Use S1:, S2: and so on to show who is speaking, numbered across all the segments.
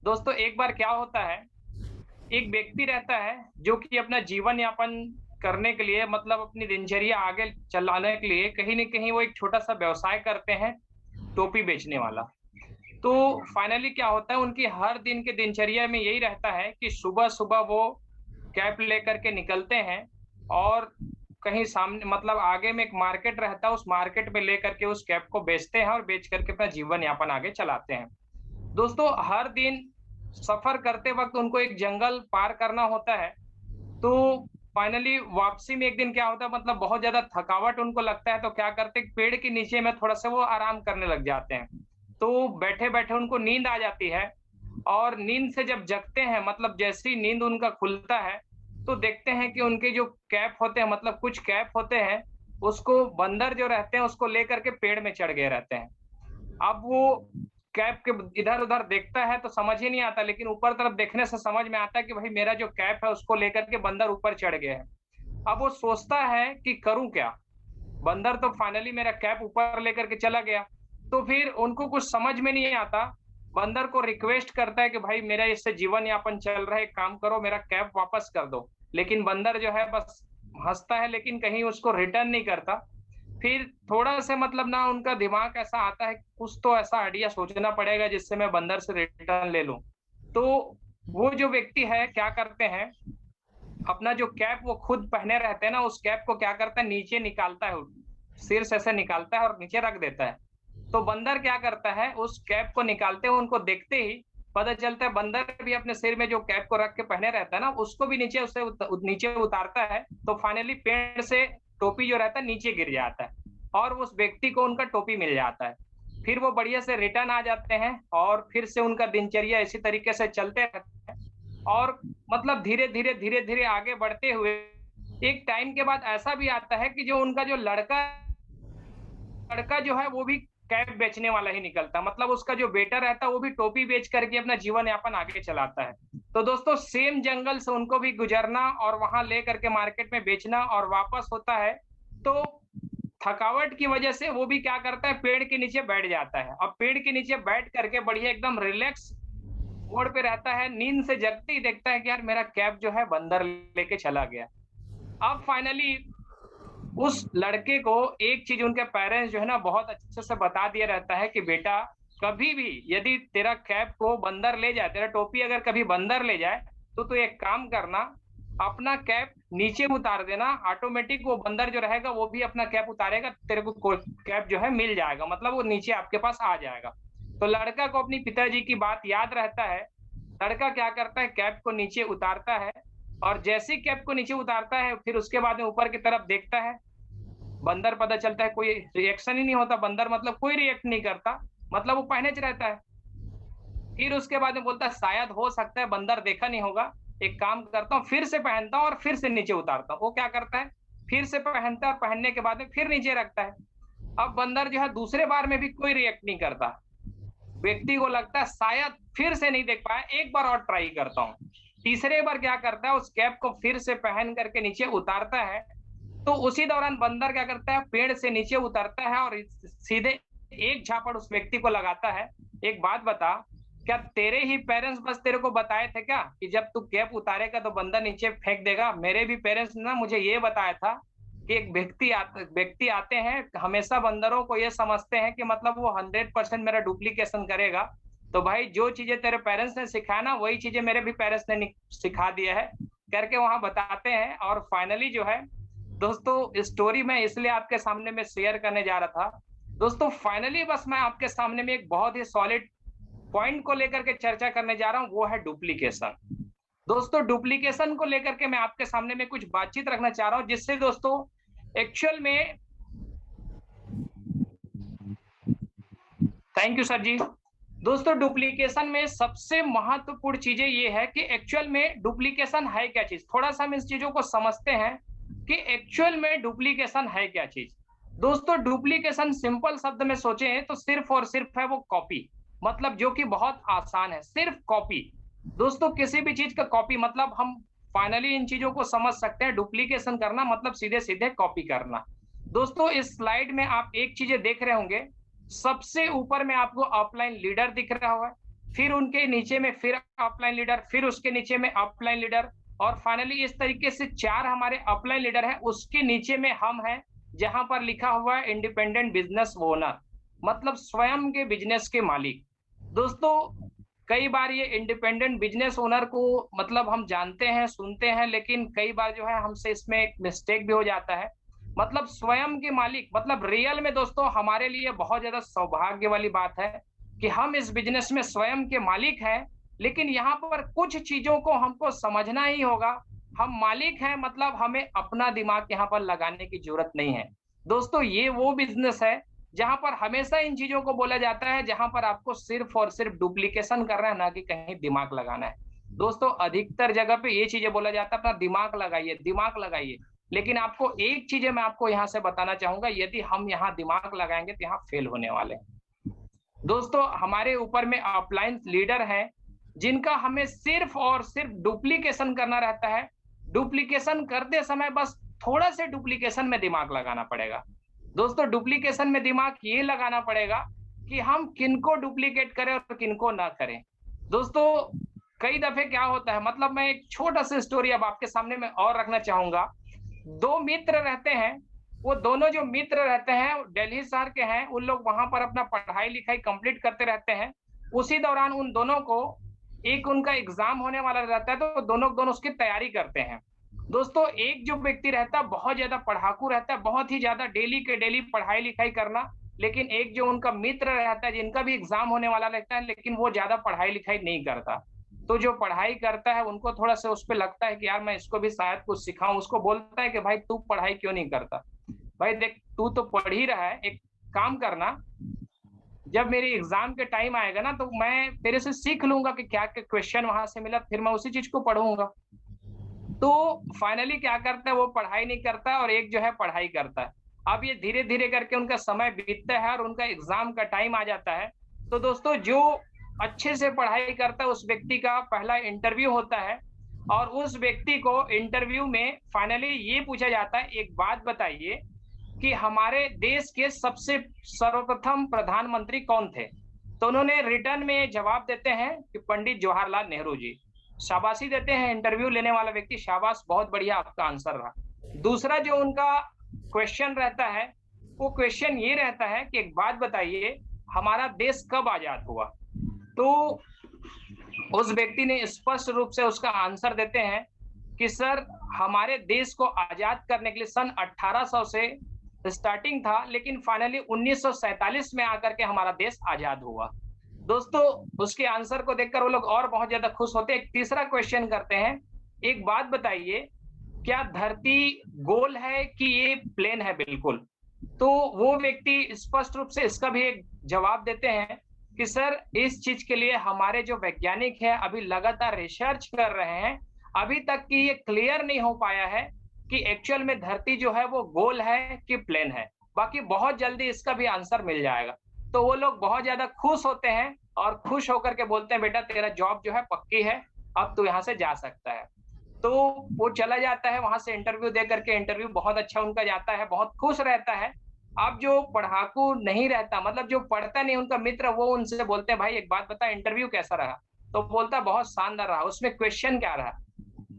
S1: दोस्तों एक बार क्या होता है, एक व्यक्ति रहता है जो कि अपना जीवन यापन करने के लिए मतलब अपनी दिनचर्या आगे चलाने के लिए कहीं न कहीं वो एक छोटा-सा व्यवसाय करते हैं, टोपी बेचने वाला। तो फाइनली क्या होता है उनकी हर दिन के दिनचर्या में यही रहता है कि सुबह-सुबह वो कैप लेकर के निकलते हैं और कहीं सामने मतलब आगे में एक मार्केट रहता है, उस मार्केट में लेकर के उस कैप को बेचते हैं और बेच करके अपना जीवन यापन आगे चलाते हैं। दोस्तों हर दिन सफर करते वक्त उनको एक जंगल पार करना होता है, तो फाइनली वापसी में एक दिन क्या होता है मतलब बहुत ज़्यादा थकावट उनको लगता है, तो क्या करते हैं पेड़ के नीचे में थोड़ा-सा वो आराम करने लग जाते हैं। तो बैठे-बैठे उनको नींद आ जाती है और नींद से जब जगते हैं मतलब जैसे ही नींद उनका खुलता है, तो देखते हैं कि उनके जो कैप होते हैं मतलब कुछ कैप होते हैं, उसको बंदर जो रहते हैं उसको लेकर के पेड़ में चढ़ गए रहते हैं। अब वो कैप के इधर-उधर देखता है तो समझ ही नहीं आता, लेकिन ऊपर तरफ देखने से समझ में आता है कि भाई मेरा जो कैप है उसको लेकर के बंदर ऊपर चढ़ गए हैं। अब वो सोचता है कि करूँ क्या? बंदर तो फाइनली मेरा कैप ऊपर लेकर के चला गया। तो फिर उनको कुछ समझ में नहीं आता, बंदर को रिक्वेस्ट करता है कि भाई मेरा इससे जीवन यापन चल रहा है, एक काम करो मेरा कैप वापस कर दो। लेकिन बंदर जो है बस हँसता है लेकिन कहीं उसको रिटर्न नहीं करता। फिर थोड़ा से मतलब ना उनका दिमाग ऐसा आता है, कुछ तो ऐसा आइडिया सोचना पड़ेगा जिससे मैं बंदर से रिटर्न ले लूँ। तो वो जो व्यक्ति है क्या करते हैं, अपना जो कैप वो खुद पहने रहते हैं ना, उस कैप को क्या करता है नीचे निकालता है, सिर से ऐसे निकालता है और नीचे रख देता है। तो बंदर क्या करता है उस कैप को निकालते हुए उनको देखते ही पता चलता है बंदर भी अपने सिर में जो कैप को रख के पहने रहता है ना, उसको भी नीचे उससे नीचे उतारता है, तो फाइनली पेड़ से टोपी जो रहता है नीचे गिर जाता है और उस व्यक्ति को उनका टोपी मिल जाता है। फिर वो बढ़िया से रिटर्न आ जाते हैं और फिर से उनका दिनचर्या इसी तरीके से चलते रहता है और मतलब धीरे-धीरे, धीरे-धीरे आगे बढ़ते हुए एक टाइम के बाद ऐसा भी आता है कि जो उनका जो लड़का लड़का जो है वो भी कैप बेचने वाला ही निकलता है। मतलब उसका जो बेटा रहता है वो भी टोपी बेच करके अपना जीवन यापन आगे चलाता है। तो दोस्तों सेम जंगल से उनको भी गुजरना और वहां ले करके मार्केट में बेचना और वापस होता है। तो थकावट की वजह से वो भी क्या करता है पेड़ के नीचे बैठ जाता है और पेड़ के नीचे बैठ करके बढ़िया एकदम रिलैक्स मोड पे रहता है। नींद से जगते ही देखता है कि यार मेरा कैप जो है बंदर लेके चला गया। अब फाइनली उस लड़के को एक चीज़ उनके पेरेंट्स जो है ना बहुत अच्छे से बता दिया रहता है कि बेटा कभी भी यदि तेरा कैप को बंदर ले जाए, तेरा टोपी अगर कभी बंदर ले जाए, तो तू एक काम करना, अपना कैप नीचे उतार देना, ऑटोमेटिक वो बंदर जो रहेगा वो भी अपना कैप उतारेगा, तेरे को कैप जो है मिल जाएगा, मतलब वो नीचे आपके पास आ जाएगा। तो लड़का को अपनी पिताजी की बात याद रहता है, लड़का क्या करता है कैप को नीचे उतारता है और जैसे ही कैप को नीचे उतारता है फिर उसके बाद में ऊपर की तरफ देखता है, बंदर पता चलता है कोई रिएक्शन ही नहीं होता, बंदर मतलब कोई रिएक्ट नहीं करता, मतलब वो पहने च रहता है। फिर उसके बाद में बोलता है शायद हो सकता है बंदर देखा नहीं होगा, एक काम करता हूँ फिर से पहनता हूँ और फिर से नीचे उतारता हूँ। वो क्या करता है, फिर से पहनता है और पहनने के बाद में फिर नीचे रखता है। अब बंदर जो है दूसरे बार में भी कोई रिएक्ट नहीं करता। व्यक्ति को लगता है शायद फिर से नहीं देख पाया, एक बार और ट्राई करता हूँ। तीसरे बार क्या करता है उस कैप को फिर से पहन करके नीचे उतारता है। तो उसी दौरान बंदर क्या करता है पेड़ से नीचे उतरता है और सीधे एक झापड़ उस व्यक्ति को लगाता है। एक बात बता, क्या तेरे ही पेरेंट्स बस तेरे को बताए थे क्या कि जब तू कैप उतारेगा तो बंदर नीचे फेंक देगा? मेरे भी पेरेंट्स ने ना मुझे ये बताया था कि एक व्यक्ति आते हैं, हमेशा बंदरों को ये समझते हैं कि मतलब वो 100% मेरा डुप्लीकेशन करेगा। तो भाई जो चीजें तेरे पेरेंट्स ने सिखाया ना वही चीजें मेरे भी पेरेंट्स ने सिखा दिया है करके वहां बताते हैं। और फाइनली जो है दोस्तों स्टोरी मैं इसलिए आपके सामने में शेयर करने जा रहा था। दोस्तों फाइनली बस मैं आपके सामने में एक बहुत ही सॉलिड पॉइंट को लेकर के चर्चा करने जा रहा हूँ, वो है डुप्लीकेशन। दोस्तों डुप्लीकेशन को लेकर के मैं आपके सामने में कुछ बातचीत रखना चाह रहा हूँ जिससे दोस्तों एक्चुअल में थैंक यू सर जी। दोस्तों डुप्लीकेशन में सबसे महत्वपूर्ण चीजें ये है कि एक्चुअल में डुप्लीकेशन है क्या चीज, थोड़ा सा हम इस चीजों को समझते हैं कि एक्चुअल में डुप्लीकेशन है क्या चीज। दोस्तों डुप्लीकेशन सिंपल शब्द में सोचें तो सिर्फ और सिर्फ है वो कॉपी, मतलब जो कि बहुत आसान है, सिर्फ कॉपी। दोस्तों किसी भी चीज का कॉपी मतलब हम फाइनली इन चीजों को समझ सकते हैं, डुप्लीकेशन करना मतलब सीधे सीधे कॉपी करना। दोस्तों इस स्लाइड में आप एक चीजें देख रहे होंगे, सबसे ऊपर में आपको अपलाइन लीडर दिख रहा होगा, फिर उनके नीचे में फिर अपलाइन लीडर, फिर उसके नीचे में अपलाइन लीडर, और फाइनली इस तरीके से 4 हमारे अपलाइन लीडर हैं। उसके नीचे में हम हैं, जहां पर लिखा हुआ है इंडिपेंडेंट बिजनेस ओनर, मतलब स्वयं के बिजनेस के मालिक। दोस्तों, कई बार ये इंडिपेंडेंट बिजनेस ओनर को मतलब हम जानते हैं, सुनते हैं, लेकिन कई बार जो है हमसे इसमें एक मिस्टेक भी हो जाता है। मतलब स्वयं के मालिक, मतलब रियल में दोस्तों हमारे लिए बहुत ज्यादा सौभाग्य वाली बात है कि हम इस बिजनेस में स्वयं के मालिक हैं। लेकिन यहाँ पर कुछ चीजों को हमको समझना ही होगा। हम मालिक हैं, मतलब हमें अपना दिमाग यहाँ पर लगाने की जरूरत नहीं है। दोस्तों, ये वो बिजनेस है जहां पर हमेशा इन चीजों को बोला जाता है, जहां पर आपको सिर्फ और सिर्फ डुप्लीकेशन करना है, ना कि कहीं दिमाग लगाना है। दोस्तों, अधिकतर जगह पे ये चीजें बोला जाता है, अपना दिमाग लगाइए, दिमाग लगाइए। लेकिन आपको एक चीज मैं आपको यहाँ से बताना चाहूंगा, यदि हम यहाँ दिमाग लगाएंगे तो यहाँ फेल होने वाले हैं। दोस्तों, हमारे ऊपर में अपलाइन लीडर हैं, जिनका हमें सिर्फ और सिर्फ डुप्लीकेशन करना रहता है। डुप्लीकेशन करते समय बस थोड़ा से डुप्लीकेशन में दिमाग लगाना पड़ेगा। दोस्तों, डुप्लीकेशन में दिमाग ये लगाना पड़ेगा कि हम किनको डुप्लीकेट करें और किनको ना करें। दोस्तों, कई दफे क्या होता है, मतलब मैं एक छोटा सा स्टोरी अब आपके सामने में और रखना चाहूंगा। 2 मित्र रहते हैं। वो दोनों जो मित्र रहते हैं दिल्ली शहर के हैं। उन लोग वहां पर अपना पढ़ाई लिखाई कंप्लीट करते रहते हैं। उसी दौरान उन दोनों को एक उनका एग्जाम होने वाला रहता है, तो दोनों दोनों उसकी तैयारी करते हैं। दोस्तों, एक जो व्यक्ति रहता है बहुत ज्यादा पढ़ाकू रहता है, बहुत ही ज्यादा डेली के डेली पढ़ाई लिखाई करना। लेकिन एक जो उनका मित्र रहता है, जिनका भी एग्जाम होने वाला रहता है, लेकिन वो ज्यादा पढ़ाई लिखाई नहीं करता। तो जो पढ़ाई करता है उनको थोड़ा सा उस पर लगता है कि यार मैं इसको भी शायद कुछ सिखाऊं। उसको बोलता है कि भाई तू पढ़ाई क्यों नहीं करता, भाई देख तू तो पढ़ ही रहा है, एक काम करना, जब मेरी एग्जाम के टाइम आएगा ना तो मैं तेरे से सीख लूंगा कि क्या क्या क्वेश्चन वहां से मिला, फिर मैं उसी चीज को पढ़ूंगा। तो फाइनली क्या करता है, वो पढ़ाई नहीं करता और एक जो है पढ़ाई करता है। अब ये धीरे धीरे करके उनका समय बीतता है और उनका एग्जाम का टाइम आ जाता है। तो दोस्तों, जो अच्छे से पढ़ाई करता है उस व्यक्ति का पहला इंटरव्यू होता है, और उस व्यक्ति को इंटरव्यू में फाइनली ये पूछा जाता है, एक बात बताइए कि हमारे देश के सबसे सर्वप्रथम प्रधानमंत्री कौन थे। तो उन्होंने रिटर्न में जवाब देते हैं कि पंडित जवाहरलाल नेहरू जी। शाबाशी देते हैं इंटरव्यू लेने वाला व्यक्ति, शाबाश बहुत बढ़िया आपका आंसर रहा। दूसरा जो उनका क्वेश्चन रहता है, वो क्वेश्चन ये रहता है कि एक बात बताइए, हमारा देश कब आजाद हुआ। तो उस व्यक्ति ने स्पष्ट रूप से उसका आंसर देते हैं कि सर हमारे देश को आजाद करने के लिए सन 1800 से स्टार्टिंग था, लेकिन फाइनली 1947 में आकर के हमारा देश आजाद हुआ। दोस्तों, उसके आंसर को देखकर वो लोग और बहुत ज्यादा खुश होते हैं। एक तीसरा क्वेश्चन करते हैं, एक बात बताइए, क्या धरती गोल है कि ये प्लेन है बिल्कुल। तो वो व्यक्ति स्पष्ट रूप से इसका भी एक जवाब देते हैं कि सर इस चीज के लिए हमारे जो वैज्ञानिक हैं अभी लगातार रिसर्च कर रहे हैं। अभी तक कि ये क्लियर नहीं हो पाया है कि एक्चुअल में धरती जो है वो गोल है कि प्लेन है। बाकी बहुत जल्दी इसका भी आंसर मिल जाएगा। तो वो लोग बहुत ज्यादा खुश होते हैं और खुश होकर के बोलते हैं बेटा तेरा जॉब जो है पक्की है, अब तू यहाँ से जा सकता है। तो वो चला जाता है वहां से इंटरव्यू दे करके। इंटरव्यू बहुत अच्छा उनका जाता है, बहुत खुश रहता है। अब जो पढ़ाकू नहीं रहता, मतलब जो पढ़ता नहीं उनका मित्र, वो उनसे बोलते हैं भाई एक बात बता इंटरव्यू कैसा रहा। तो बोलता बहुत शानदार रहा। उसमें क्वेश्चन क्या रहा,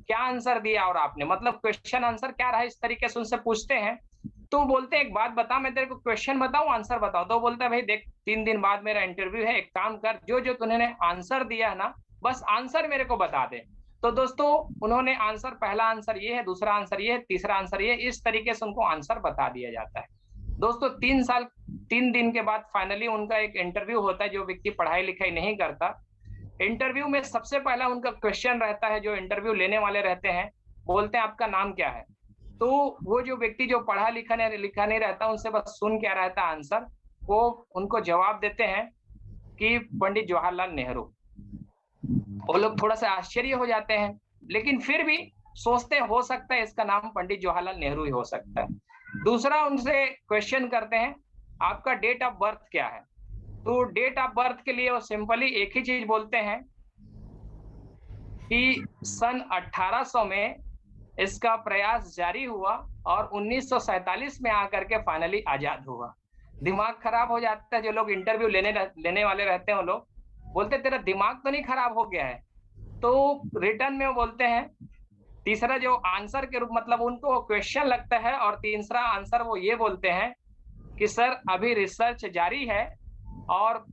S1: क्या आंसर दिया और आपने, मतलब क्वेश्चन आंसर क्या रहा, इस तरीके से उनसे पूछते हैं। तो बोलते हैं एक बात बता, मैं तेरे को क्वेश्चन बताऊं आंसर बताओ। तो बोलता है भाई देख 3 दिन बाद मेरा इंटरव्यू है, एक काम कर जो जो तूने आंसर दिया है ना बस आंसर मेरे को बता दे। तो दोस्तों, उन्होंने आंसर, पहला आंसर ये है, दूसरा आंसर ये है, तीसरा आंसर ये, इस तरीके से उनको आंसर बता दिया जाता है। दोस्तों, 3 दिन के बाद फाइनली उनका एक इंटरव्यू होता है। जो व्यक्ति पढ़ाई लिखाई नहीं करता, इंटरव्यू में सबसे पहला उनका क्वेश्चन रहता है, जो इंटरव्यू लेने वाले रहते हैं बोलते हैं आपका नाम क्या है। तो वो जो व्यक्ति जो पढ़ा लिखा नहीं रहता, उनसे बस सुन क्या रहता आंसर, वो उनको जवाब देते हैं कि पंडित जवाहरलाल नेहरू। वो लोग थोड़ा सा आश्चर्य हो जाते हैं, लेकिन फिर भी सोचते हो सकता है इसका नाम पंडित जवाहरलाल नेहरू ही हो सकता है। दूसरा उनसे क्वेश्चन करते हैं आपका डेट ऑफ बर्थ क्या है। तो डेट ऑफ बर्थ के लिए वो सिंपली एक ही चीज बोलते हैं कि सन 1800 में इसका प्रयास जारी हुआ और 1947 में आकर के फाइनली आजाद हुआ। दिमाग खराब हो जाता है जो लोग इंटरव्यू लेने वाले रहते हैं वो लोग। बोलते तेरा दिमाग तो नहीं खराब हो गया है? तो रिटर्न में वो बोलते हैं, तीसरा जो आंसर के रूप मतलब उनको क्वेश्चन लगता है, और तीसरा आंसर वो ये बोलते हैं कि सर अभी रिसर्च जारी है और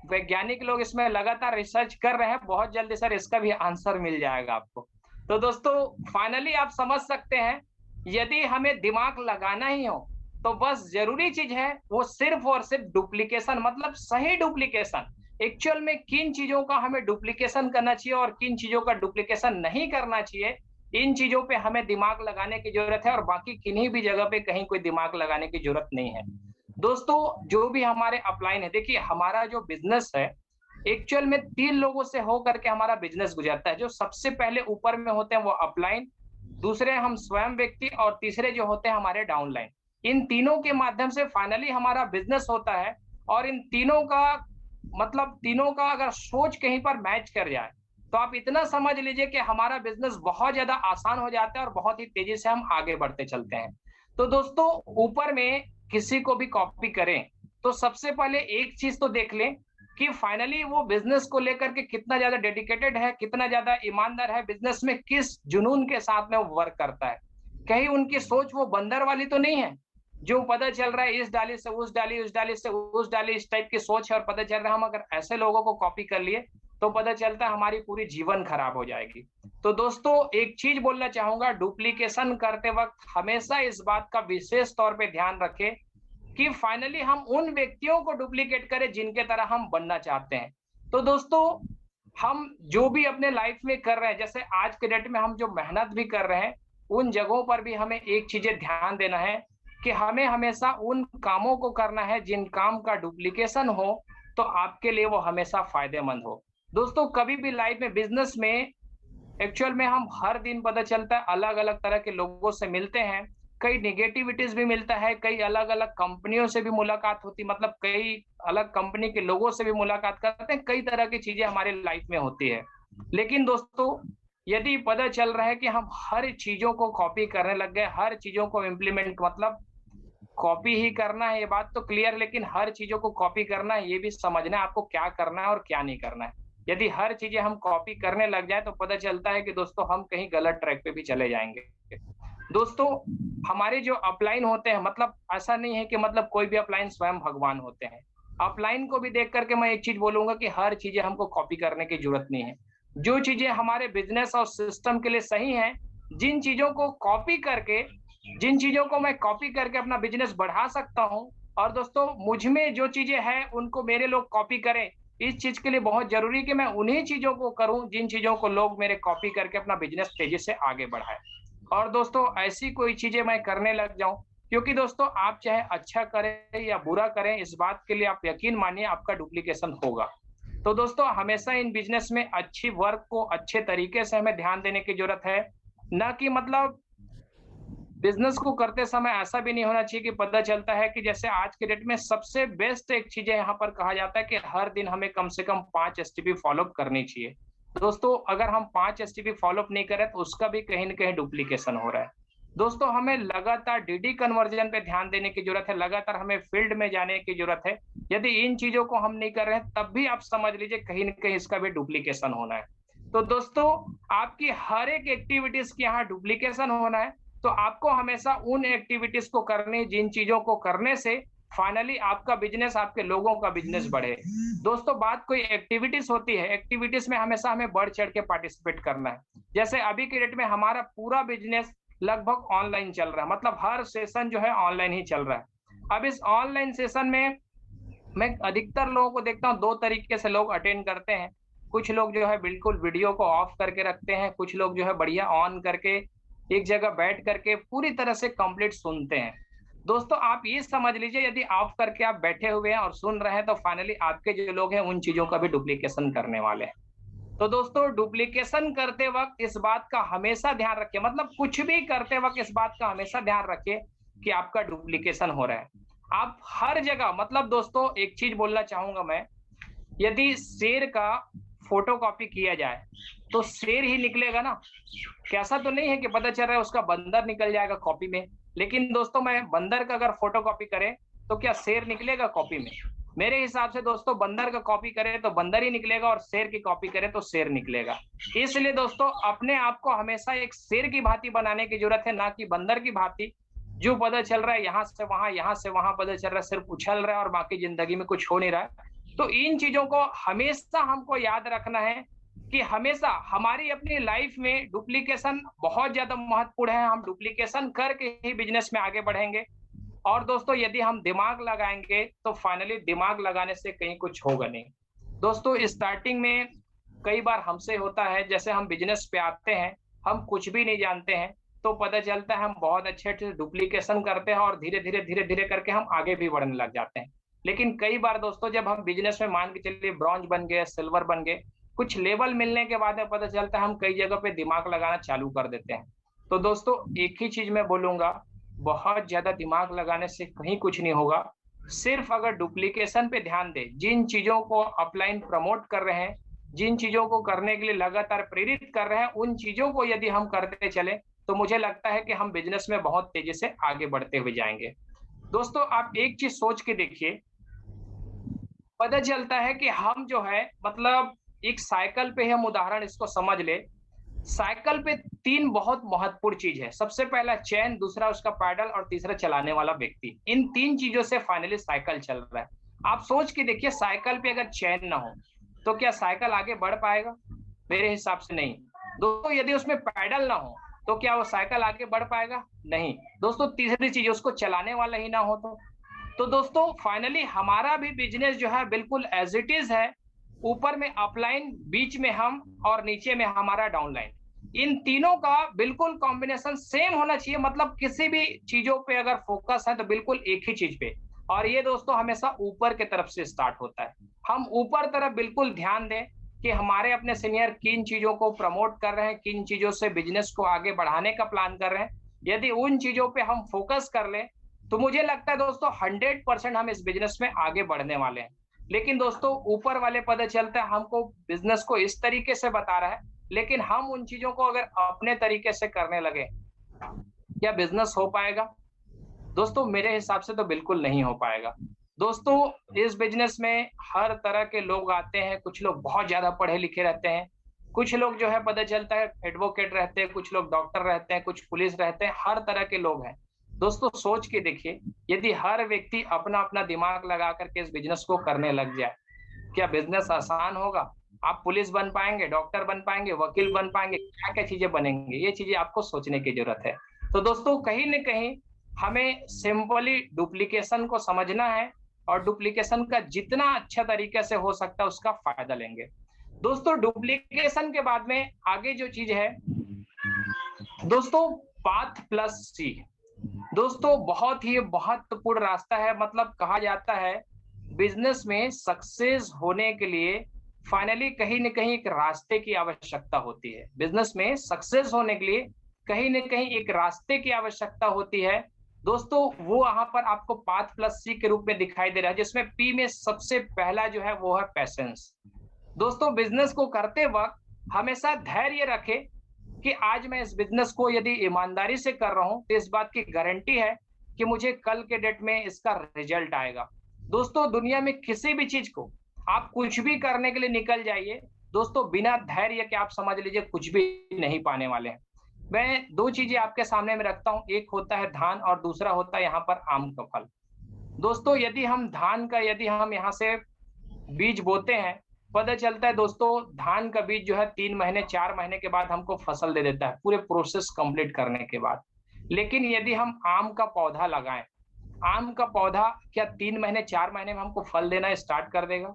S1: वैज्ञानिक लोग इसमें लगातार रिसर्च कर रहे हैं, बहुत जल्दी सर इसका भी आंसर मिल जाएगा आपको। तो दोस्तों फाइनली आप समझ सकते हैं, यदि हमें दिमाग लगाना ही हो तो बस जरूरी चीज है वो सिर्फ और सिर्फ डुप्लीकेशन, मतलब सही डुप्लीकेशन। एक्चुअल में किन चीजों का हमें डुप्लीकेशन करना चाहिए और किन चीजों का डुप्लीकेशन नहीं करना चाहिए, इन चीजों पे हमें दिमाग लगाने की जरूरत है, और बाकी किन्हीं भी जगह पे कहीं कोई दिमाग लगाने की जरूरत नहीं है। दोस्तों जो भी हमारे अपलाइन है, देखिए हमारा जो बिजनेस है एक्चुअल में 3 लोगों से हो करके हमारा बिजनेस गुजरता है। जो सबसे पहले ऊपर में होते हैं वो अपलाइन, दूसरे हम स्वयं व्यक्ति, और तीसरे जो होते हैं हमारे डाउनलाइन। इन तीनों के माध्यम से फाइनली हमारा बिजनेस होता है, और इन तीनों का मतलब तीनों का अगर सोच कहीं पर मैच कर जाए तो आप इतना समझ लीजिए कि हमारा बिजनेस बहुत ज्यादा आसान हो जाता है और बहुत ही तेजी से हम आगे बढ़ते चलते हैं। तो दोस्तों ऊपर में किसी को भी कॉपी करें तो सबसे पहले एक चीज तो देख लें कि फाइनली वो बिजनेस को लेकर के कितना ज्यादा डेडिकेटेड है, कितना ज्यादा ईमानदार है, बिजनेस में किस जुनून के साथ में वो वर्क करता है। कहीं उनकी सोच वो बंदर वाली तो नहीं है, जो पता चल रहा है इस डाली से उस डाली, उस डाली से उस डाली, इस टाइप की सोच है, और पता चल रहा है हम अगर ऐसे लोगों को कॉपी कर लिए तो पता चलता है हमारी पूरी जीवन खराब हो जाएगी। तो दोस्तों एक चीज बोलना चाहूंगा, डुप्लीकेशन करते वक्त हमेशा इस बात का विशेष तौर पे ध्यान रखें कि फाइनली हम उन व्यक्तियों को डुप्लीकेट करें जिनके तरह हम बनना चाहते हैं। तो दोस्तों हम जो भी अपने लाइफ में कर रहे हैं, जैसे आज के डेट में हम जो मेहनत भी कर रहे हैं, उन जगहों पर भी हमें एक चीजें ध्यान देना है कि हमें हमेशा उन कामों को करना है जिन काम का डुप्लीकेशन हो तो आपके लिए वो हमेशा फायदेमंद हो। दोस्तों कभी भी लाइफ में, बिजनेस में एक्चुअल में हम हर दिन पता चलता है अलग अलग तरह के लोगों से मिलते हैं, कई निगेटिविटीज भी मिलता है, कई अलग अलग कंपनियों से भी मुलाकात होती, मतलब कई अलग कंपनी के लोगों से भी मुलाकात करते हैं, कई तरह की चीजें हमारे लाइफ में होती है। लेकिन दोस्तों यदि पता चल रहा है कि हम हर चीजों को कॉपी करने लग गए, हर चीजों को इम्प्लीमेंट, मतलब कॉपी ही करना है ये बात तो क्लियर, लेकिन हर चीजों को कॉपी करना है ये भी समझना है आपको क्या करना है और क्या नहीं करना है। यदि हर चीजें हम कॉपी करने लग जाए तो पता चलता है कि दोस्तों हम कहीं गलत ट्रैक पे भी चले जाएंगे। दोस्तों हमारे जो अपलाइन होते हैं, मतलब ऐसा नहीं है कि मतलब कोई भी अपलाइन स्वयं भगवान होते हैं। अपलाइन को भी देख करके मैं एक चीज बोलूंगा कि हर चीजें हमको कॉपी करने की जरूरत नहीं है। जो चीजें हमारे बिजनेस और सिस्टम के लिए सही हैं, जिन चीजों को कॉपी करके जिन चीजों को मैं कॉपी करके अपना बिजनेस बढ़ा सकता हूँ, और दोस्तों मुझ में जो चीजें हैं उनको मेरे लोग कॉपी करें, इस चीज के लिए बहुत जरूरी है कि मैं उन्हीं चीजों को करूं जिन चीजों को लोग मेरे कॉपी करके अपना बिजनेस तेजी से आगे बढ़ाए। और दोस्तों ऐसी कोई चीजें मैं करने लग जाऊं, क्योंकि दोस्तों आप चाहे अच्छा करें या बुरा करें, इस बात के लिए आप यकीन मानिए आपका डुप्लीकेशन होगा। तो दोस्तों हमेशा इन बिजनेस में अच्छी वर्क को अच्छे तरीके से हमें ध्यान देने की जरूरत है, ना कि मतलब बिजनेस को करते समय ऐसा भी नहीं होना चाहिए कि पता चलता है कि जैसे आज के डेट में सबसे बेस्ट एक चीज है यहाँ पर कहा जाता है कि हर दिन हमें कम से कम 5 एसटीपी फॉलोअप करनी चाहिए। दोस्तों अगर हम 5 एसटीपी फॉलोअप नहीं करें तो उसका भी कहीं ना कहीं डुप्लीकेशन हो रहा है। दोस्तों हमें लगातार डीडी कन्वर्जन पे ध्यान देने की जरूरत है, लगातार हमें फील्ड में जाने की जरूरत है। यदि इन चीजों को हम नहीं कर रहे हैं तब भी आप समझ लीजिए कहीं ना कहीं इसका भी डुप्लीकेशन होना है। तो दोस्तों आपकी हर एक एक्टिविटीज की यहाँ डुप्लीकेशन होना है, तो आपको हमेशा उन एक्टिविटीज को करनी जिन चीजों को करने से फाइनली आपका बिजनेस, आपके लोगों का बिजनेस बढ़े। दोस्तों बात कोई एक्टिविटीज होती है, एक्टिविटीज में हमेशा हमें बढ़ चढ़ के पार्टिसिपेट करना है। जैसे अभी के डेट में हमारा पूरा बिजनेस लगभग ऑनलाइन चल रहा है, मतलब हर सेशन जो है ऑनलाइन ही चल रहा है। अब इस ऑनलाइन सेशन में मैं अधिकतर लोगों को देखता हूँ, दो तरीके से लोग अटेंड करते हैं। कुछ लोग जो है बिल्कुल वीडियो को ऑफ करके रखते हैं, कुछ लोग जो है बढ़िया ऑन करके एक जगह बैठ करके पूरी तरह से कंप्लीट सुनते हैं। दोस्तों आप ये समझ लीजिए यदि ऑफ करके आप बैठे हुए हैं और सुन रहे हैं तो फाइनली आपके जो लोग हैं उन चीजों का भी डुप्लीकेशन करने वाले हैं। तो दोस्तों डुप्लीकेशन करते वक्त इस बात का हमेशा ध्यान रखिए, मतलब कुछ भी करते वक्त इस बात का हमेशा ध्यान रखिए कि आपका डुप्लीकेशन हो रहा है। आप हर जगह, मतलब दोस्तों एक चीज बोलना चाहूंगा मैं, यदि शेर का फोटो कॉपी किया जाए तो शेर ही निकलेगा ना, कैसा तो नहीं है कि पता चल रहा है उसका बंदर निकल जाएगा कॉपी में। लेकिन दोस्तों मैं बंदर का अगर फोटो कॉपी करें तो क्या शेर निकलेगा कॉपी में? मेरे हिसाब से दोस्तों बंदर का कॉपी करे तो बंदर ही निकलेगा और शेर की कॉपी करे तो शेर निकलेगा। इसलिए दोस्तों अपने आप को हमेशा एक शेर की भांति बनाने की जरूरत है, ना कि बंदर की भांति जो पता चल रहा है यहाँ से वहां पता चल रहा है, सिर्फ उछल रहा है और बाकी जिंदगी में कुछ हो नहीं रहा है। तो इन चीजों को हमेशा हमको याद रखना है कि हमेशा हमारी अपनी लाइफ में डुप्लीकेशन बहुत ज्यादा महत्वपूर्ण है। हम डुप्लीकेशन करके ही बिजनेस में आगे बढ़ेंगे। और दोस्तों यदि हम दिमाग लगाएंगे तो फाइनली दिमाग लगाने से कहीं कुछ होगा नहीं। दोस्तों स्टार्टिंग में कई बार हमसे होता है, जैसे हम बिजनेस पे आते हैं, हम कुछ भी नहीं जानते हैं, तो पता चलता है हम बहुत अच्छे अच्छे डुप्लीकेशन करते हैं और धीरे धीरे करके हम आगे भी बढ़ने लग जाते हैं। लेकिन कई बार दोस्तों जब हम बिजनेस में मान के चलिए ब्रॉन्ज बन गए, सिल्वर बन गए, कुछ लेवल मिलने के बाद में पता चलता है हम कई जगह पे दिमाग लगाना चालू कर देते हैं। तो दोस्तों एक ही चीज मैं बोलूंगा, बहुत ज्यादा दिमाग लगाने से कहीं कुछ नहीं होगा। सिर्फ अगर डुप्लीकेशन पे ध्यान दे, जिन चीजों को अपलाइन प्रमोट कर रहे हैं, जिन चीजों को करने के लिए लगातार प्रेरित कर रहे हैं, उन चीजों को यदि हम करते चले तो मुझे लगता है कि हम बिजनेस में बहुत तेजी से आगे बढ़ते हुए जाएंगे। दोस्तों आप एक चीज सोच के देखिए, पता चलता है कि हम जो है मतलब एक साइकिल पे हम उदाहरण इसको समझ ले। साइकिल पे तीन बहुत महत्वपूर्ण चीज है। सबसे पहला चैन, दूसरा उसका पैडल और तीसरा चलाने वाला व्यक्ति। इन तीन चीजों से फाइनली साइकिल चल रहा है। आप सोच के देखिए, साइकिल पे अगर चैन ना हो तो क्या साइकिल आगे बढ़ पाएगा? मेरे हिसाब से नहीं। दोस्तों यदि उसमें पैडल ना हो तो क्या वो साइकिल आगे बढ़ पाएगा? नहीं। दोस्तों तीसरी चीज, उसको चलाने वाला ही ना हो तो दोस्तों फाइनली हमारा भी बिजनेस जो है बिल्कुल एज इट इज है। ऊपर में अपलाइन, बीच में हम और नीचे में हमारा डाउनलाइन। इन तीनों का बिल्कुल कॉम्बिनेशन सेम होना चाहिए। मतलब किसी भी चीजों पे अगर फोकस है तो बिल्कुल एक ही चीज पे। और ये दोस्तों हमेशा ऊपर के तरफ से स्टार्ट होता है। हम ऊपर तरफ बिल्कुल ध्यान दें कि हमारे अपने सीनियर किन चीजों को प्रमोट कर रहे हैं, किन चीजों से बिजनेस को आगे बढ़ाने का प्लान कर रहे हैं। यदि उन चीजों पे हम फोकस कर लें तो मुझे लगता है दोस्तों 100% हम इस बिजनेस में आगे बढ़ने वाले हैं। लेकिन दोस्तों ऊपर वाले पता चलता है हमको बिजनेस को इस तरीके से बता रहा है, लेकिन हम उन चीजों को अगर अपने तरीके से करने लगे, क्या बिजनेस हो पाएगा? दोस्तों मेरे हिसाब से तो बिल्कुल नहीं हो पाएगा। दोस्तों इस बिजनेस में हर तरह के लोग आते हैं। कुछ लोग बहुत ज्यादा पढ़े लिखे रहते हैं, कुछ लोग जो है पता चलता है एडवोकेट रहते हैं, कुछ लोग डॉक्टर रहते हैं, कुछ पुलिस रहते हैं, हर तरह के लोग हैं। दोस्तों सोच के देखिए, यदि हर व्यक्ति अपना अपना दिमाग लगा करके इस बिजनेस को करने लग जाए, क्या बिजनेस आसान होगा? आप पुलिस बन पाएंगे, डॉक्टर बन पाएंगे, वकील बन पाएंगे, क्या क्या चीजें बनेंगे? ये चीजें आपको सोचने की जरूरत है। तो दोस्तों कहीं न कहीं हमें सिंपली डुप्लीकेशन को समझना है और डुप्लीकेशन का जितना अच्छा तरीके से हो सकता है उसका फायदा लेंगे। दोस्तों डुप्लीकेशन के बाद में आगे जो चीज है दोस्तों, पाथ प्लस सी। दोस्तों बहुत ही महत्वपूर्ण रास्ता है। मतलब कहा जाता है बिजनेस में सक्सेस होने के लिए फाइनली कहीं न कहीं एक रास्ते की आवश्यकता होती है। बिजनेस में सक्सेस होने के लिए कहीं न कहीं एक रास्ते की आवश्यकता होती है। दोस्तों वो वहां पर आपको पाथ प्लस सी के रूप में दिखाई दे रहा है, जिसमें पी में सबसे पहला जो है वो है पैशंस। दोस्तों बिजनेस को करते वक्त हमेशा धैर्य रखें कि आज मैं इस बिजनेस को यदि ईमानदारी से कर रहा हूं तो इस बात की गारंटी है कि मुझे कल के डेट में इसका रिजल्ट आएगा। दोस्तों दुनिया में किसी भी चीज को आप कुछ भी करने के लिए निकल जाइए, दोस्तों बिना धैर्य के आप समझ लीजिए कुछ भी नहीं पाने वाले हैं। मैं दो चीजें आपके सामने में रखता हूं, एक होता है धान और दूसरा होता है यहाँ पर आम का फल। दोस्तों यदि हम धान का यदि हम यहाँ से बीज बोते हैं, पता चलता है दोस्तों धान का बीज जो है 3 महीने 4 महीने के बाद हमको फसल दे देता है, पूरे प्रोसेस कंप्लीट करने के बाद। लेकिन यदि हम आम का पौधा लगाएं, आम का पौधा क्या 3 महीने 4 महीने में हमको फल देना स्टार्ट कर देगा?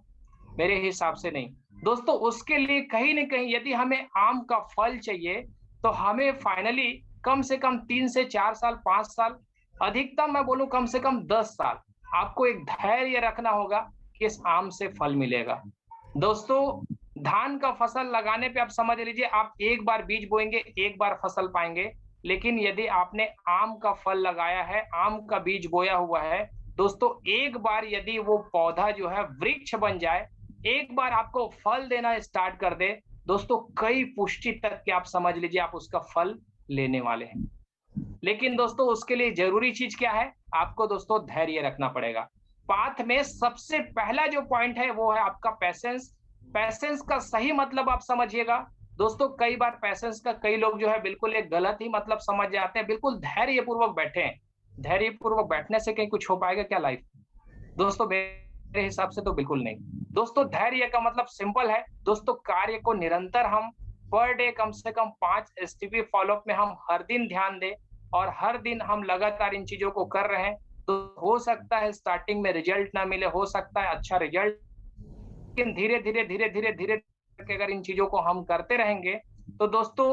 S1: मेरे हिसाब से नहीं। दोस्तों उसके लिए कहीं न कहीं यदि हमें आम का फल चाहिए तो हमें फाइनली कम से कम 3 से 4 साल, 5 साल, अधिकतम मैं बोलूं कम से कम 10 साल आपको एक धैर्य रखना होगा कि इस आम से फल मिलेगा। दोस्तों धान का फसल लगाने पे आप समझ लीजिए आप एक बार बीज बोएंगे, एक बार फसल पाएंगे। लेकिन यदि आपने आम का फल लगाया है, आम का बीज बोया हुआ है, दोस्तों एक बार यदि वो पौधा जो है वृक्ष बन जाए, एक बार आपको फल देना स्टार्ट कर दे, दोस्तों कई पुष्टि तक के आप समझ लीजिए आप उसका फल लेने वाले हैं। लेकिन दोस्तों उसके लिए जरूरी चीज क्या है? आपको दोस्तों धैर्य रखना पड़ेगा। पाथ में सबसे पहला जो पॉइंट है वो है आपका पैसेंस। पैसेंस का सही मतलब आप समझिएगा दोस्तों। कई बार पैसेंस का कई लोग जो है बिल्कुल एक गलत ही मतलब समझ जाते हैं। बिल्कुल धैर्यपूर्वक बैठे, धैर्यपूर्वक बैठने से कहीं कुछ हो पाएगा क्या लाइफ? दोस्तों मेरे हिसाब से तो बिल्कुल नहीं। दोस्तों धैर्य का मतलब सिंपल है दोस्तों, कार्य को निरंतर हम पर डे कम से कम 5 एसटीपी फॉलोअप में हम हर दिन ध्यान दें और हर दिन हम लगातार इन चीजों को कर रहे हैं, तो हो सकता है स्टार्टिंग में रिजल्ट ना मिले, हो सकता है अच्छा रिजल्ट, लेकिन धीरे धीरे धीरे धीरे धीरे करके अगर इन चीजों को हम करते रहेंगे तो दोस्तों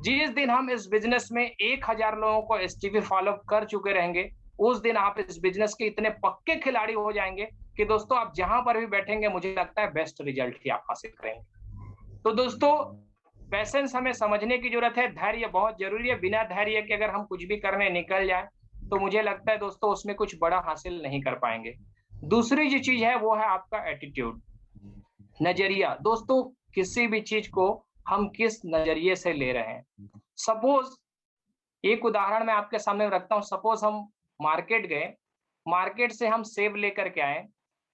S1: जिस दिन हम इस बिजनेस में 1000 लोगों को एसटीपी फॉलोअप कर चुके रहेंगे, उस दिन आप इस बिजनेस के इतने पक्के खिलाड़ी हो जाएंगे कि दोस्तों आप जहां पर भी बैठेंगे मुझे लगता है बेस्ट रिजल्ट ही आप हासिल करेंगे। तो दोस्तों पैसेंस हमें समझने की जरूरत है, धैर्य बहुत जरूरी है। बिना धैर्य के अगर हम कुछ भी करने निकल जाए तो मुझे लगता है दोस्तों उसमें कुछ बड़ा हासिल नहीं कर पाएंगे। दूसरी जो चीज है वो है आपका एटीट्यूड, नजरिया। दोस्तों किसी भी चीज को हम किस नजरिए से ले रहे हैं। सपोज एक उदाहरण मैं आपके सामने रखता हूँ। सपोज हम मार्केट गए, मार्केट से हम सेब लेकर के आए,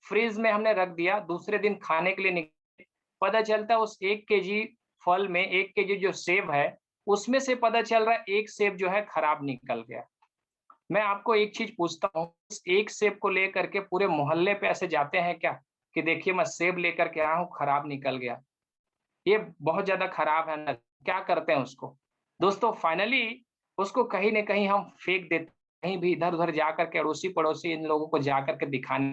S1: फ्रिज में हमने रख दिया, दूसरे दिन खाने के लिए निकले, पता चलता है उस 1 केजी फल में 1 केजी जो सेब है उसमें से पता चल रहा है एक सेब जो है खराब निकल गया। मैं आपको एक चीज पूछता हूँ, इस एक सेब को लेकर के पूरे मोहल्ले पे ऐसे जाते हैं क्या कि देखिए मैं सेब लेकर के आया हूँ खराब निकल गया, ये बहुत ज्यादा खराब है ना? क्या करते हैं उसको? दोस्तों फाइनली उसको कहीं न कहीं हम फेंक देते, कहीं भी इधर-उधर जा करके अड़ोसी-पड़ोसी इन लोगों को जा करके दिखाने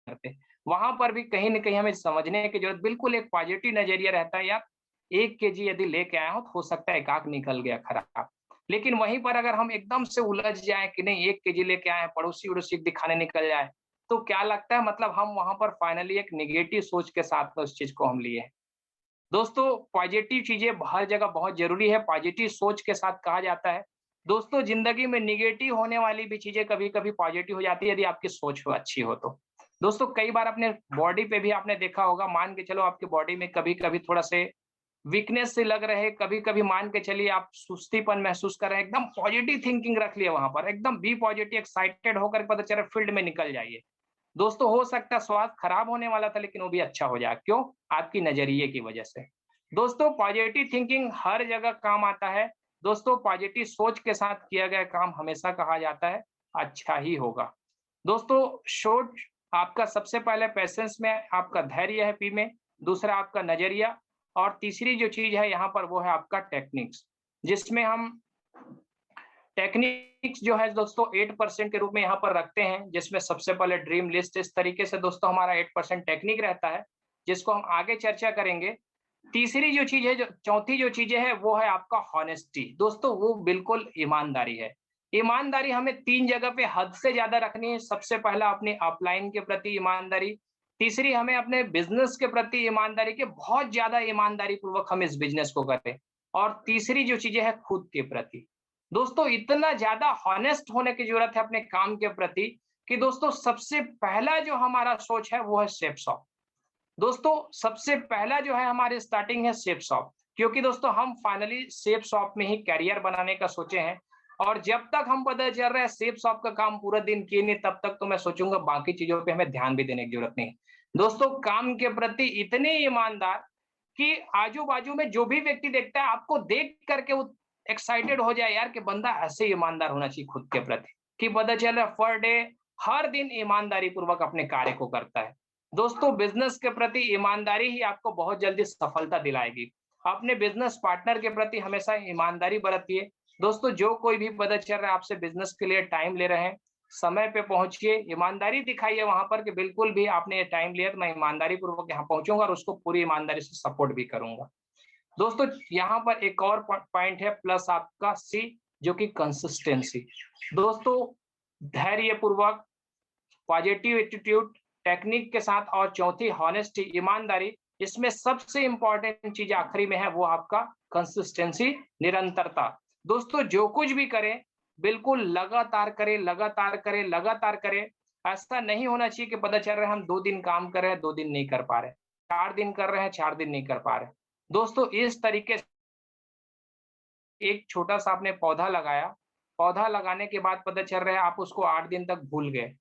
S1: करते। वहाँ पर भी कहीं न कहीं हमें समझने की जरूरत, बिल्कुल एक पॉजिटिव नज़रिया रहता है यार, 1 केजी यदि लेके आया हूँ तो हो सकता है 1 आध निकल गया खराब। लेकिन वहीं पर अगर हम एकदम से उलझ जाएँ कि नहीं 1 केजी लेके आए हैं, पड़ोसी-वड़ोसी को दिखाने निकल जाए, तो क्या लगता है मतलब हम वहाँ पर फाइनली एक नेगेटिव सोच के साथ में उस चीज़ को हम लिए हैं। दोस्तों पॉजिटिव चीजें हर जगह बहुत जरूरी है, पॉजिटिव सोच के साथ कहा जाता है। दोस्तों जिंदगी में निगेटिव होने वाली भी चीजें कभी कभी पॉजिटिव हो जाती है यदि आपकी सोच हो अच्छी हो तो। दोस्तों कई बार अपने बॉडी पे भी आपने देखा होगा, मान के चलो आपके बॉडी में कभी कभी थोड़ा से वीकनेस से लग रहे, कभी कभी मान के चलिए आप सुस्तीपन महसूस कर रहे हैं, एकदम पॉजिटिव थिंकिंग रख लिया वहां पर, एकदम बी पॉजिटिव एक्साइटेड होकर पता चला फील्ड में निकल जाइए। दोस्तों हो सकता है स्वास्थ्य खराब होने वाला था लेकिन वो भी अच्छा हो जाए, क्यों? आपकी नजरिए की वजह से। दोस्तों पॉजिटिव थिंकिंग हर जगह काम आता है। दोस्तों पॉजिटिव सोच के साथ किया गया काम हमेशा कहा जाता है अच्छा ही होगा। दोस्तों शॉर्ट आपका सबसे पहले पैसेंस में आपका धैर्य है, पी में दूसरा आपका नजरिया, और तीसरी जो चीज है यहाँ पर वो है आपका टेक्निक्स, जिसमें हम टेक्निक्स जो है दोस्तों 8% के रूप में यहाँ पर रखते हैं, जिसमें सबसे पहले ड्रीम लिस्ट, इस तरीके से दोस्तों हमारा 8% टेक्निक रहता है जिसको हम आगे चर्चा करेंगे। तीसरी जो चीज है, जो चौथी जो चीजें है वो है आपका हॉनेस्टी। दोस्तों वो बिल्कुल ईमानदारी है। ईमानदारी हमें 3 जगह पे हद से ज्यादा रखनी है। सबसे पहला अपने अपलाइन के प्रति ईमानदारी, तीसरी हमें अपने बिजनेस के प्रति ईमानदारी, के बहुत ज्यादा ईमानदारी पूर्वक हम इस बिजनेस को करें, और तीसरी जो चीजें है खुद के प्रति। दोस्तों इतना ज्यादा हॉनेस्ट होने की जरूरत है अपने काम के प्रति कि दोस्तों सबसे पहला जो हमारा सोच है वो है सेफ शॉप। दोस्तों सबसे पहला जो है हमारी स्टार्टिंग है सेफ शॉप, क्योंकि दोस्तों हम फाइनली सेफ शॉप में ही करियर बनाने का सोचे हैं। और जब तक हम पता चल रहा है सेफ शॉप का काम पूरा दिन किए नहीं, तब तक तो मैं सोचूंगा बाकी चीजों पे हमें ध्यान भी देने की जरूरत नहीं। दोस्तों काम के प्रति इतने ईमानदार कि आजू बाजू में जो भी व्यक्ति देखता है आपको देख करके वो एक्साइटेड हो जाए यार कि बंदा ऐसे ईमानदार होना चाहिए खुद के प्रति, कि पता चल रहा है पर डे हर दिन ईमानदारी पूर्वक अपने कार्य को करता है। दोस्तों बिजनेस के प्रति ईमानदारी ही आपको बहुत जल्दी सफलता दिलाएगी। अपने बिजनेस पार्टनर के प्रति हमेशा ईमानदारी बरतिए। दोस्तों जो कोई भी पता चल रहा है आपसे बिजनेस के लिए टाइम ले रहे हैं, समय पे पहुंचिए, ईमानदारी दिखाइए वहां पर कि बिल्कुल भी आपने ये टाइम लिया तो मैं ईमानदारी पूर्वक यहाँ पहुंचूंगा और उसको पूरी ईमानदारी से सपोर्ट भी करूंगा। दोस्तों यहाँ पर एक और पॉइंट है प्लस आपका सी, जो कि कंसिस्टेंसी। दोस्तों धैर्य पूर्वक, पॉजिटिव एटीट्यूड, टेक्निक के साथ, और चौथी हॉनेस्टी, ईमानदारी। इसमें सबसे इंपॉर्टेंट चीज आखिरी में है वो आपका कंसिस्टेंसी, निरंतरता। दोस्तों जो कुछ भी करें बिल्कुल लगातार करें, लगातार करें, लगातार करें। ऐसा नहीं होना चाहिए कि पता चल रहा है हम 2 दिन काम कर रहे हैं 2 दिन नहीं कर पा रहे, 4 दिन कर रहे हैं 4 दिन नहीं कर पा रहे। दोस्तों इस तरीके से एक छोटा सा आपने पौधा लगाया, पौधा लगाने के बाद पता चल रहा है आप उसको 8 दिन तक भूल गए,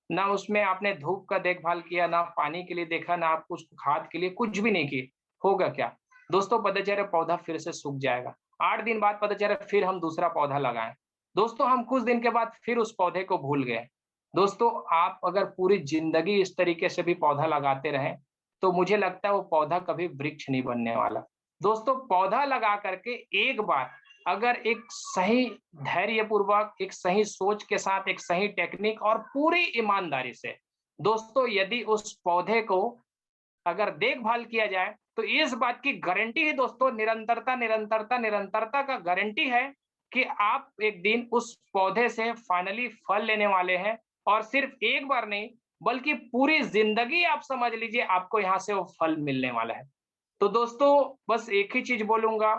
S1: ना उसमें आपने धूप का देखभाल किया, ना पानी के लिए देखा, ना आप उसको खाद के लिए कुछ भी नहीं किए, होगा क्या? दोस्तों पता चला पौधा फिर से सूख जाएगा। 8 दिन बाद पता चला फिर हम दूसरा पौधा लगाएँ। दोस्तों हम कुछ दिन के बाद फिर उस पौधे को भूल गए। दोस्तों आप अगर पूरी ज़िंदगी इस तरीके से भी पौधा लगाते रहें, तो मुझे लगता है वो पौधा कभी वृक्ष नहीं बनने वाला। दोस्तों पौधा लगा करके एक बार अगर एक सही धैर्यपूर्वक, एक सही सोच के साथ, एक सही टेक्निक और पूरी ईमानदारी से दोस्तों यदि उस पौधे को अगर देखभाल किया जाए, तो इस बात की गारंटी है दोस्तों निरंतरता, निरंतरता, निरंतरता का गारंटी है कि आप एक दिन उस पौधे से फाइनली फल लेने वाले हैं और सिर्फ एक बार नहीं, बल्कि पूरी ज़िंदगी आप समझ लीजिए आपको यहाँ से वो फल मिलने वाला है। तो दोस्तों बस एक ही चीज़ बोलूँगा,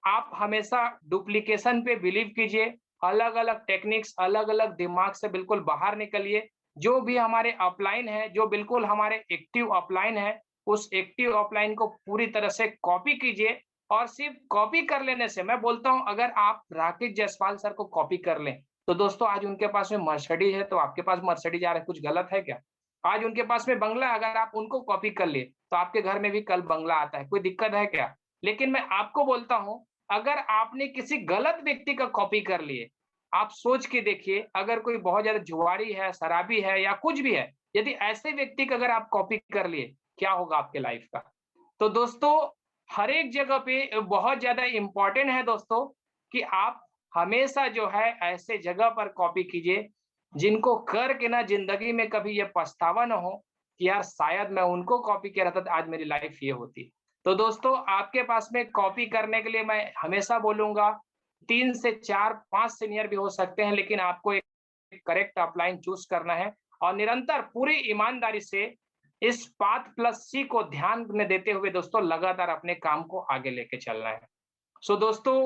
S1: आप हमेशा डुप्लीकेशन पे बिलीव कीजिए, अलग-अलग टेक्निक्स, अलग-अलग दिमाग से बिल्कुल बाहर निकलिए। जो भी हमारे अपलाइन है, जो बिल्कुल हमारे एक्टिव अपलाइन है, उस एक्टिव अपलाइन को पूरी तरह से कॉपी कीजिए और सिर्फ कॉपी कर लेने से मैं बोलता हूँ अगर आप राकेश जायसवाल सर को कॉपी कर लें, तो दोस्तों आज उनके पास में मर्सिडीज़ है, तो आपके पास मर्सिडीज़ आ रहा है, कुछ गलत है क्या? आज उनके पास में बंगला है, अगर आप उनको कॉपी कर लिए, तो आपके घर में भी कल बंगला आता है, कोई दिक्कत है क्या? लेकिन मैं आपको बोलता हूँ अगर आपने किसी गलत व्यक्ति का कॉपी कर लिए, आप सोच के देखिए अगर कोई बहुत ज़्यादा जुआरी है, शराबी है या कुछ भी है, यदि ऐसे व्यक्ति का अगर आप कॉपी कर लिए, क्या होगा आपके लाइफ का? तो दोस्तों, हर एक जगह पे बहुत ज़्यादा इम्पोर्टेंट है दोस्तों कि आप हमेशा जो है ऐसे जगह पर कॉपी कीजिए, जिनको करके ना ज़िंदगी में कभी ये पछतावा ना हो कि यार शायद मैं उनको कॉपी किया रहता तो आज मेरी लाइफ ये होती। तो दोस्तों आपके पास में कॉपी करने के लिए मैं हमेशा बोलूँगा 3 से 4, 5 सीनियर भी हो सकते हैं, लेकिन आपको एक करेक्ट अपलाइन चूज़ करना है और निरंतर पूरी ईमानदारी से इस पाथ प्लस सी को ध्यान में देते हुए दोस्तों लगातार अपने काम को आगे लेके चलना है। सो दोस्तों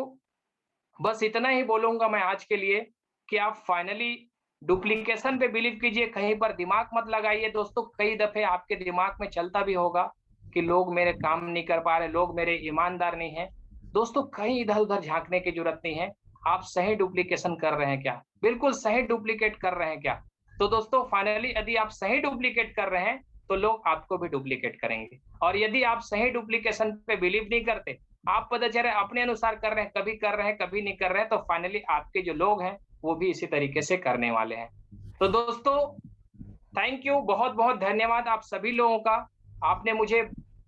S1: बस इतना ही बोलूँगा मैं आज के लिए कि आप फाइनली डुप्लीकेशन पे बिलीव कीजिए, कहीं पर दिमाग मत लगाइए दोस्तों। कई दफ़े आपके दिमाग में चलता भी होगा कि लोग मेरे काम नहीं कर पा रहे, लोग मेरे ईमानदार नहीं हैं। दोस्तों कहीं इधर-उधर झाँकने की ज़रूरत नहीं है। आप सही डुप्लीकेशन कर रहे हैं क्या? बिल्कुल सही डुप्लीकेट कर रहे हैं क्या? तो दोस्तों फाइनली यदि आप सही डुप्लीकेट कर रहे हैं, तो लोग आपको भी डुप्लीकेट करेंगे और यदि आप सही डुप्लीकेशन पे बिलीव नहीं करते, आप पता चले अपने अनुसार कर रहे हैं, कभी कर रहे हैं, कभी नहीं कर रहे हैं, तो फाइनली आपके जो लोग हैं, वो भी इसी तरीके से करने वाले हैं। तो दोस्तों, थैंक यू, बहुत-बहुत धन्यवाद आप सभी लोगों का। आपने मुझे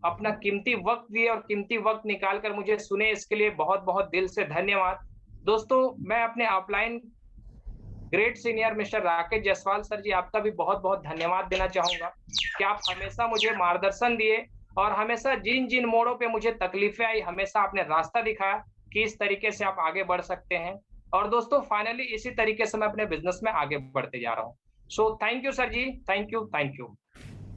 S1: अपना कीमती वक़्त दिए और कीमती वक़्त निकाल कर मुझे सुने, इसके लिए बहुत-बहुत दिल से धन्यवाद। दोस्तों, मैं अपने upline great senior mister Rakesh Jaiswal sir ji, आपका भी बहुत-बहुत धन्यवाद देना चाहूँगा कि आप हमेशा मुझे मार्गदर्शन दिए और हमेशा जिन-जिन मोड़ों पे मुझे तकलीफ़ें आई, हमेशा आपने रास्ता दिखाया कि इस तरीके से आप आगे बढ़ सकते हैं। और दोस्तों फाइनली इसी तरीके से मैं अपने बिज़नेस में आगे बढ़ते जा रहा हूँ। So thank you sir ji, thank you, thank you.